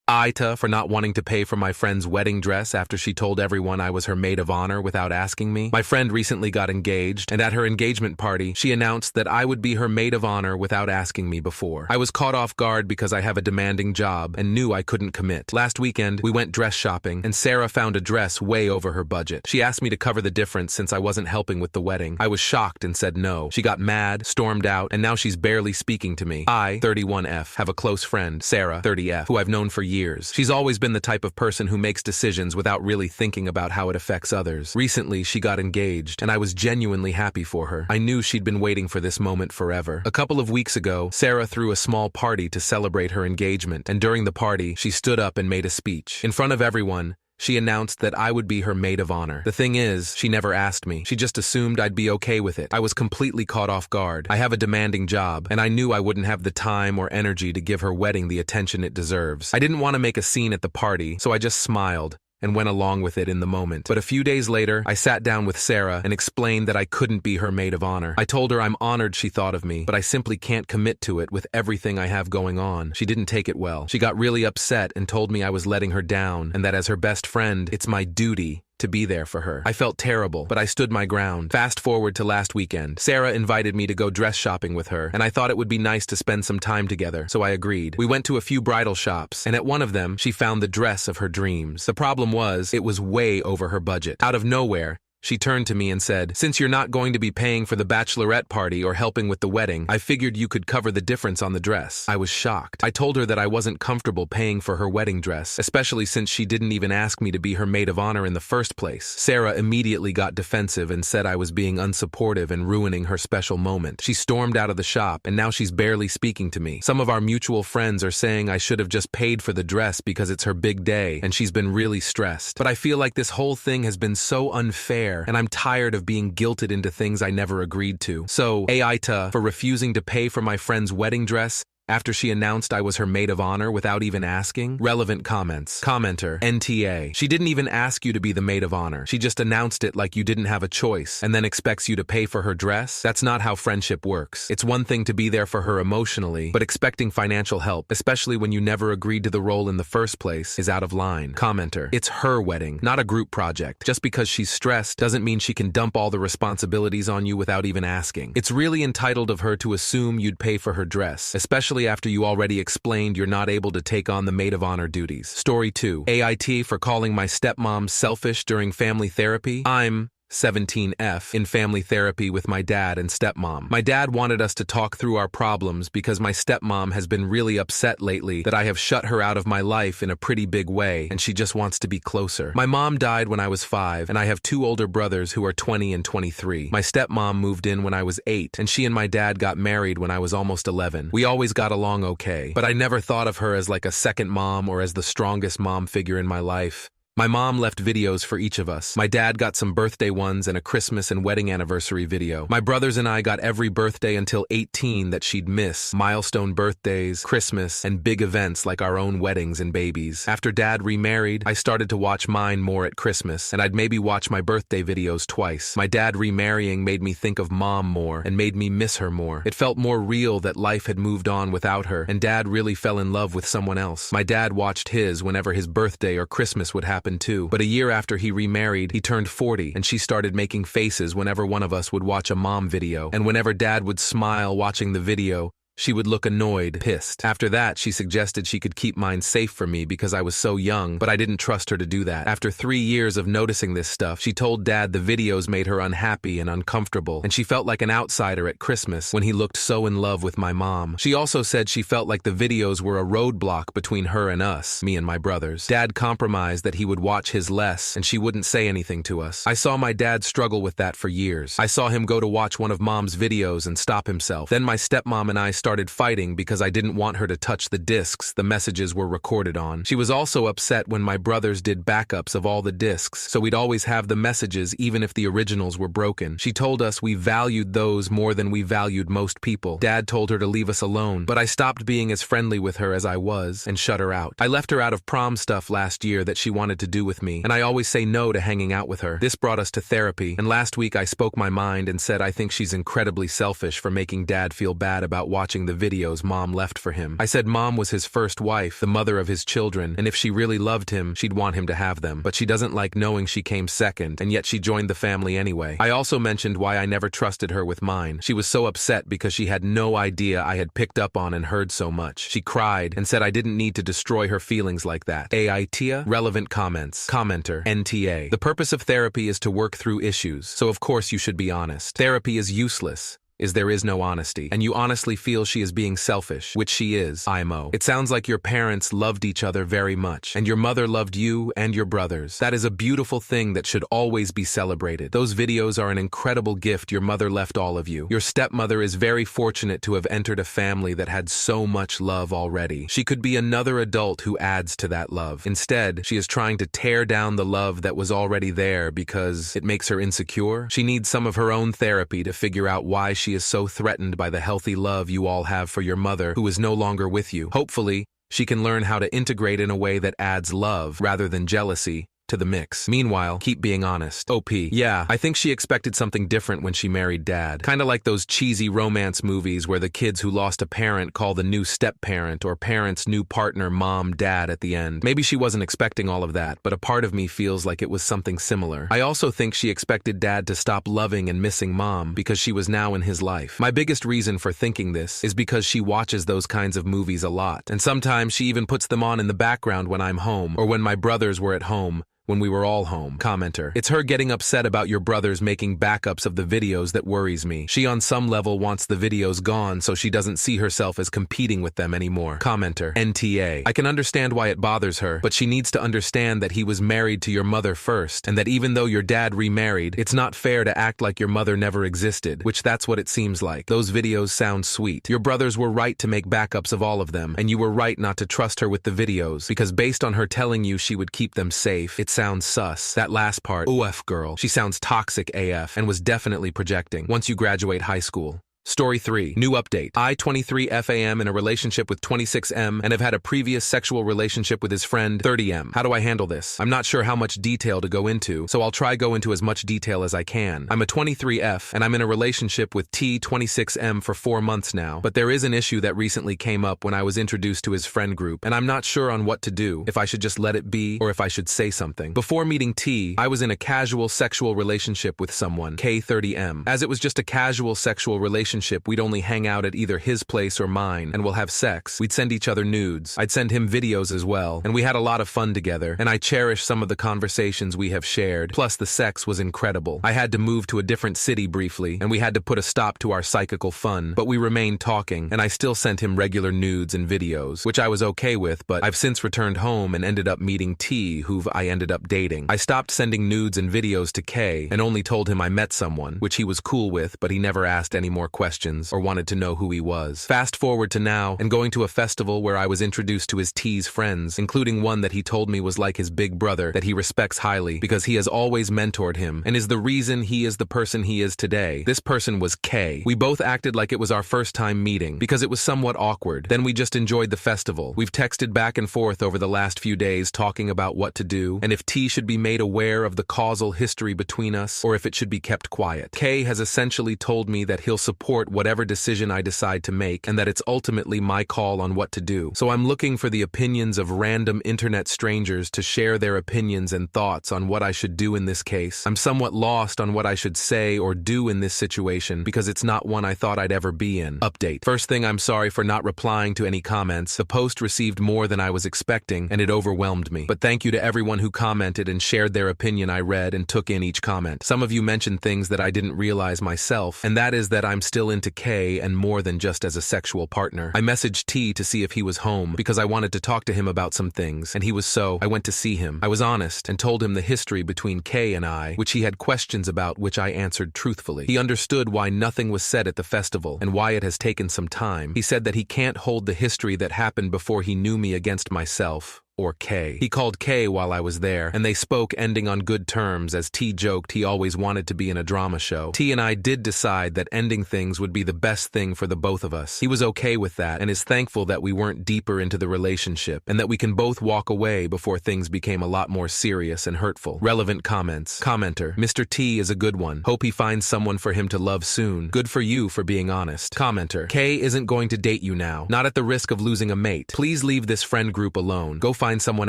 AITA for not wanting to pay for my friend's wedding dress after she told everyone I was her maid of honor without asking me. My friend recently got engaged, and at her engagement party, she announced that I would be her maid of honor without asking me before. I was caught off guard because I have a demanding job and knew I couldn't commit. Last weekend, we went dress shopping, and Sarah found a dress way over her budget. She asked me to cover the difference since I wasn't helping with the wedding. I was shocked and said no. She got mad, stormed out, and now she's barely speaking to me. I, 31F, have a close friend, Sarah, 30F, who I've known for years. She's always been the type of person who makes decisions without really thinking about how it affects others. Recently, she got engaged, and I was genuinely happy for her. I knew she'd been waiting for this moment forever. A couple of weeks ago, Sarah threw a small party to celebrate her engagement, and during the party, she stood up and made a speech. In front of everyone, she announced that I would be her maid of honor. The thing is, she never asked me. She just assumed I'd be okay with it. I was completely caught off guard. I have a demanding job, and I knew I wouldn't have the time or energy to give her wedding the attention it deserves. I didn't want to make a scene at the party, so I just smiled and went along with it in the moment. But a few days later, I sat down with Sarah and explained that I couldn't be her maid of honor. I told her I'm honored she thought of me, but I simply can't commit to it with everything I have going on. She didn't take it well. She got really upset and told me I was letting her down, and that as her best friend, it's my duty to be there for her. I felt terrible, but I stood my ground. Fast forward to last weekend. Sarah invited me to go dress shopping with her, and I thought it would be nice to spend some time together, so I agreed. We went to a few bridal shops, and at one of them, she found the dress of her dreams. The problem was, it was way over her budget. Out of nowhere, she turned to me and said, "Since you're not going to be paying for the bachelorette party or helping with the wedding, I figured you could cover the difference on the dress." I was shocked. I told her that I wasn't comfortable paying for her wedding dress, especially since she didn't even ask me to be her maid of honor in the first place. Sarah immediately got defensive and said I was being unsupportive and ruining her special moment. She stormed out of the shop, and now she's barely speaking to me. Some of our mutual friends are saying I should have just paid for the dress because it's her big day, and she's been really stressed. But I feel like this whole thing has been so unfair, and I'm tired of being guilted into things I never agreed to. So, AITA for refusing to pay for my friend's wedding dress after she announced I was her maid of honor without even asking? Relevant comments. Commenter, NTA. She didn't even ask you to be the maid of honor. She just announced it like you didn't have a choice, and then expects you to pay for her dress? That's not how friendship works. It's one thing to be there for her emotionally, but expecting financial help, especially when you never agreed to the role in the first place, is out of line. Commenter, it's her wedding, not a group project. Just because she's stressed doesn't mean she can dump all the responsibilities on you without even asking. It's really entitled of her to assume you'd pay for her dress, especially after you already explained you're not able to take on the maid of honor duties. Story 2. AIT for calling my stepmom selfish during family therapy. I'm 17F in family therapy with my dad and stepmom. My dad wanted us to talk through our problems because my stepmom has been really upset lately that I have shut her out of my life in a pretty big way, and she just wants to be closer. My mom died when I was 5, and I have 2 older brothers who are 20 and 23. My stepmom moved in when I was 8, and she and my dad got married when I was almost 11. We always got along okay, but I never thought of her as like a second mom or as the strongest mom figure in my life. My mom left videos for each of us. My dad got some birthday ones and a Christmas and wedding anniversary video. My brothers and I got every birthday until 18 that she'd miss, milestone birthdays, Christmas, and big events like our own weddings and babies. After dad remarried, I started to watch mine more at Christmas, and I'd maybe watch my birthday videos twice. My dad remarrying made me think of mom more and made me miss her more. It felt more real that life had moved on without her, and dad really fell in love with someone else. My dad watched his whenever his birthday or Christmas would happen too, but a year after he remarried, he turned 40, and she started making faces whenever one of us would watch a mom video, and whenever dad would smile watching the video, she would look annoyed, pissed. After that, she suggested she could keep mine safe for me because I was so young, but I didn't trust her to do that. After 3 years of noticing this stuff, she told dad the videos made her unhappy and uncomfortable, and she felt like an outsider at Christmas when he looked so in love with my mom. She also said she felt like the videos were a roadblock between her and us, me and my brothers. Dad compromised that he would watch his less, and she wouldn't say anything to us. I saw my dad struggle with that for years. I saw him go to watch one of mom's videos and stop himself. Then my stepmom and I started fighting because I didn't want her to touch the discs the messages were recorded on. She was also upset when my brothers did backups of all the discs, so we'd always have the messages even if the originals were broken. She told us we valued those more than we valued most people. Dad told her to leave us alone, but I stopped being as friendly with her as I was and shut her out. I left her out of prom stuff last year that she wanted to do with me, and I always say no to hanging out with her. This brought us to therapy, and last week I spoke my mind and said I think she's incredibly selfish for making dad feel bad about watching watching the videos Mom left for him. I said Mom was his first wife, the mother of his children, and if she really loved him, she'd want him to have them. But she doesn't like knowing she came second, and yet she joined the family anyway. I also mentioned why I never trusted her with mine. She was so upset because she had no idea I had picked up on and heard so much. She cried and said I didn't need to destroy her feelings like that. AITA? Relevant comments. Commenter. NTA. The purpose of therapy is to work through issues, so of course you should be honest. Therapy is useless there is no honesty, and you honestly feel she is being selfish, which she is, IMO. It sounds like your parents loved each other very much, and your mother loved you and your brothers. That is a beautiful thing that should always be celebrated. Those videos are an incredible gift your mother left all of you. Your stepmother is very fortunate to have entered a family that had so much love already. She could be another adult who adds to that love. Instead, she is trying to tear down the love that was already there because it makes her insecure. She needs some of her own therapy to figure out why she is so threatened by the healthy love you all have for your mother, who is no longer with you. Hopefully, she can learn how to integrate in a way that adds love rather than jealousy to the mix. Meanwhile, keep being honest. OP. Yeah, I think she expected something different when she married Dad. Kinda like those cheesy romance movies where the kids who lost a parent call the new step-parent or parent's new partner Mom, Dad at the end. Maybe she wasn't expecting all of that, but a part of me feels like it was something similar. I also think she expected Dad to stop loving and missing Mom because she was now in his life. My biggest reason for thinking this is because she watches those kinds of movies a lot, and sometimes she even puts them on in the background when I'm home or when my brothers were at home. When we were all home. Commenter. It's her getting upset about your brothers making backups of the videos that worries me. She on some level wants the videos gone so she doesn't see herself as competing with them anymore. Commenter. NTA. I can understand why it bothers her, but she needs to understand that he was married to your mother first, and that even though your dad remarried, it's not fair to act like your mother never existed, which that's what it seems like. Those videos sound sweet. Your brothers were right to make backups of all of them, and you were right not to trust her with the videos, because based on her telling you she would keep them safe, it sounds sus. That last part, OF girl, she sounds toxic AF and was definitely projecting. Once you graduate high school. Story 3. New update. I, 23 FAM, in a relationship with 26M and have had a previous sexual relationship with his friend, 30M. How do I handle this? I'm not sure how much detail to go into, so I'll try go into as much detail as I can. I'm a 23F, and I'm in a relationship with T, 26M for 4 months now, but there is an issue that recently came up when I was introduced to his friend group, and I'm not sure on what to do, if I should just let it be, or if I should say something. Before meeting T, I was in a casual sexual relationship with someone, K30M. As it was just a casual sexual relationship, we'd only hang out at either his place or mine, and we'll have sex. We'd send each other nudes. I'd send him videos as well, and we had a lot of fun together, and I cherish some of the conversations we have shared, plus the sex was incredible. I had to move to a different city briefly, and we had to put a stop to our psychical fun, but we remained talking, and I still sent him regular nudes and videos, which I was okay with, but I've since returned home and ended up meeting T, who I ended up dating. I stopped sending nudes and videos to K, and only told him I met someone, which he was cool with, but he never asked any more questions or wanted to know who he was. Fast forward to now, and going to a festival where I was introduced to his T's friends, including one that he told me was like his big brother that he respects highly because he has always mentored him and is the reason he is the person he is today. This person was K. We both acted like it was our first time meeting because it was somewhat awkward. Then we just enjoyed the festival. We've texted back and forth over the last few days talking about what to do and if T should be made aware of the causal history between us or if it should be kept quiet. K has essentially told me that he'll support whatever decision I decide to make and that it's ultimately my call on what to do. So I'm looking for the opinions of random internet strangers to share their opinions and thoughts on what I should do in this case. I'm somewhat lost on what I should say or do in this situation because it's not one I thought I'd ever be in. Update. First thing, I'm sorry for not replying to any comments. The post received more than I was expecting and it overwhelmed me. But thank you to everyone who commented and shared their opinion. I read and took in each comment. Some of you mentioned things that I didn't realize myself, and that is that I'm still into K and more than just as a sexual partner. I messaged T to see if he was home because I wanted to talk to him about some things, and he was, so I went to see him. I was honest and told him the history between K and I, which he had questions about, which I answered truthfully. He understood why nothing was said at the festival and why it has taken some time. He said that he can't hold the history that happened before he knew me against myself, or K. He called K while I was there, and they spoke ending on good terms as T joked he always wanted to be in a drama show. T and I did decide that ending things would be the best thing for the both of us. He was okay with that and is thankful that we weren't deeper into the relationship and that we can both walk away before things became a lot more serious and hurtful. Relevant comments. Commenter: Mr. T is a good one. Hope he finds someone for him to love soon. Good for you for being honest. Commenter: K isn't going to date you now. Not at the risk of losing a mate. Please leave this friend group alone. Go find someone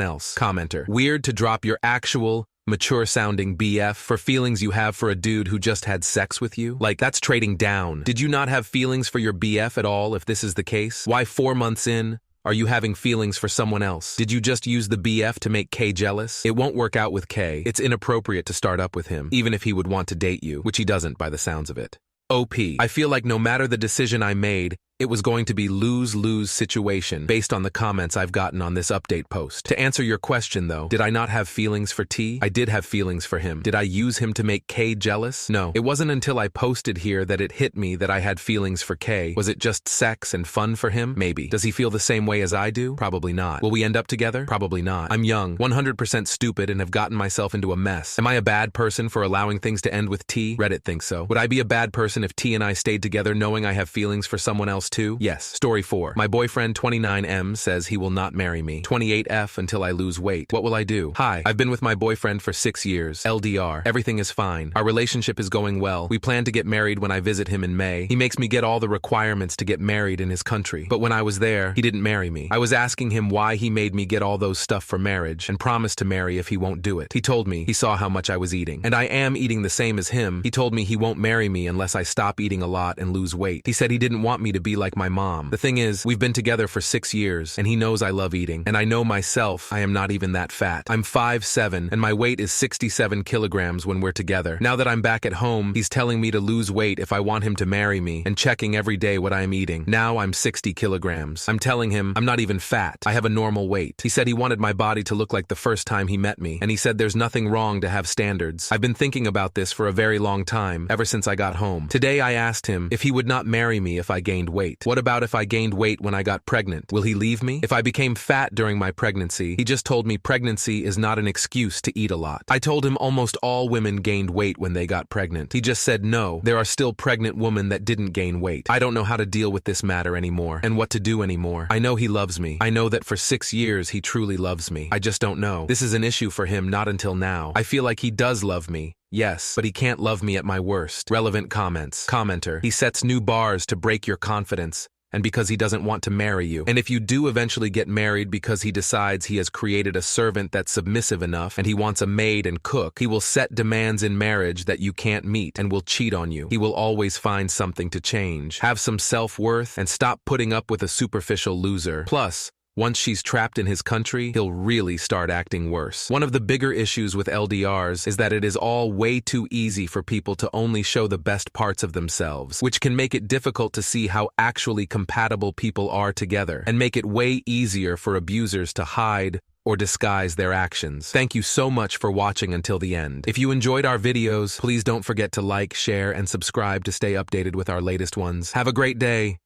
else. Commenter: Weird to drop your actual mature-sounding BF for feelings you have for a dude who just had sex with you? Like, that's trading down. Did you not have feelings for your BF at all if this is the case? Why 4 months in are you having feelings for someone else? Did you just use the BF to make K jealous? It won't work out with K. It's inappropriate to start up with him, even if he would want to date you, which he doesn't by the sounds of it. OP: I feel like no matter the decision I made, it was going to be lose-lose situation based on the comments I've gotten on this update post. To answer your question though, did I not have feelings for T? I did have feelings for him. Did I use him to make K jealous? No. It wasn't until I posted here that it hit me that I had feelings for K. Was it just sex and fun for him? Maybe. Does he feel the same way as I do? Probably not. Will we end up together? Probably not. I'm young, 100% stupid, and have gotten myself into a mess. Am I a bad person for allowing things to end with T? Reddit thinks so. Would I be a bad person if T and I stayed together knowing I have feelings for someone else too? Yes. Story 4. My boyfriend 29M says he will not marry me. 28F until I lose weight. What will I do? Hi. I've been with my boyfriend for 6 years. LDR. Everything is fine. Our relationship is going well. We plan to get married when I visit him in May. He makes me get all the requirements to get married in his country. But when I was there, he didn't marry me. I was asking him why he made me get all those stuff for marriage and promised to marry if he won't do it. He told me he saw how much I was eating. And I am eating the same as him. He told me he won't marry me unless I stop eating a lot and lose weight. He said he didn't want me to be like my mom. The thing is, we've been together for 6 years, and he knows I love eating, and I know myself I am not even that fat. I'm 5'7", and my weight is 67 kilograms when we're together. Now that I'm back at home, he's telling me to lose weight if I want him to marry me, and checking every day what I am eating. Now I'm 60 kilograms. I'm telling him I'm not even fat. I have a normal weight. He said he wanted my body to look like the first time he met me, and he said there's nothing wrong to have standards. I've been thinking about this for a very long time, ever since I got home. Today I asked him if he would not marry me if I gained weight. What about if I gained weight when I got pregnant? Will he leave me? If I became fat during my pregnancy, he just told me pregnancy is not an excuse to eat a lot. I told him almost all women gained weight when they got pregnant. He just said no, there are still pregnant women that didn't gain weight. I don't know how to deal with this matter anymore and what to do anymore. I know he loves me. I know that for 6 years he truly loves me. I just don't know. This is an issue for him not until now. I feel like he does love me. Yes, but he can't love me at my worst. Relevant comments. Commenter: He sets new bars to break your confidence, and because he doesn't want to marry you. And if you do eventually get married because he decides he has created a servant that's submissive enough and he wants a maid and cook, he will set demands in marriage that you can't meet and will cheat on you. He will always find something to change. Have some self-worth and stop putting up with a superficial loser. Plus, once she's trapped in his country, he'll really start acting worse. One of the bigger issues with LDRs is that it is all way too easy for people to only show the best parts of themselves, which can make it difficult to see how actually compatible people are together, and make it way easier for abusers to hide or disguise their actions. Thank you so much for watching until the end. If you enjoyed our videos, please don't forget to like, share, and subscribe to stay updated with our latest ones. Have a great day.